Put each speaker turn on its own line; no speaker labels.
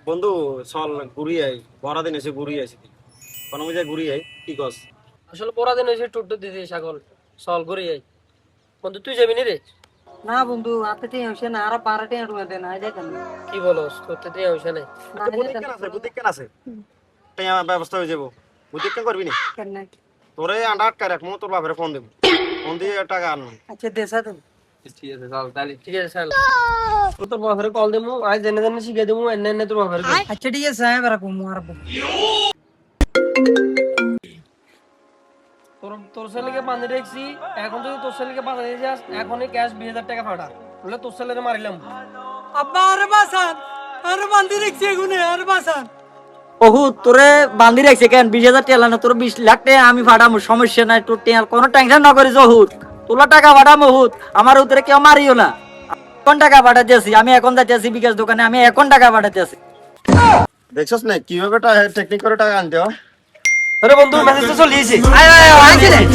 বন্ধু চল ঘুরি আই, বড় দিন এসে ঘুরি আইছি, কোনো মজা ঘুরি আই, কি কস?
আসলে পরাদিন এসে টুট্টু দিদি ছাগল সল করে যাই। বন্ধু তুই যাবি নি রে?
না বন্ধু হাতে টিয়া হইছে না আর 12 টিয়া রুয়া দেন আই যাইতাম না।
কি বলস, তোর তো দিয়ে হইছে না।
না আই
বুদ্ধি
যাইতাম
কেন আছে, বুদ্ধি কেন আছে? তাই আমার ব্যবস্থা হয়ে যাবো, বুদ্ধি কেন করবি না?
কেন।
তোরে আন্ডা আটকা রাখবো, তোর বাপের ফোন দেবো, ফোন দিয়ে টাকা আনবো।
আচ্ছা দেশা দেন।
ঠিক আছে চল তাহলে, ঠিক আছে চল। তোর বাপের কল দেবো, আজ জেনে জেনে শিখে দেবো, এনে এনে তোর বাপের কল।
আচ্ছা ঠিক আছে আমি বেড়া কমু আর
তোর তোর ছেলেকে বাঁধে রেখছি, এখন যদি তোর ছেলেকে বাঁধা দিয়ে যাস এখনই ক্যাশ 20,000 টাকা ফাটা, বলে তোর ছেলেরে মারিলাম।
আব্বা আর বাসান আর বান্দি রেখছি এগুনে আর বাসান।
ওহু তোরে বান্ধি রাখছে কেন 20,000 টাকা না তোর 20 লাখ টাকা আমি ফাটামু, সমস্যা নাই তোর টেয়ার কোনো টেনশন না করিস। ওহুত তোলা টাকা ফাটামু, হুত আমার উতরে কেউ মারিও না। এখন টাকা পাঠাতেছি আমি, এখন যাচ্ছি বিকাশ দোকানে, আমি এখন টাকা পাঠাতেছি।
দেখছস না কিভাবে টেকনিক করে টাকা আনতে হয়?
আরে বন্ধু মেসেজটা চলে এসেছে।
আয় আয় আয় আয়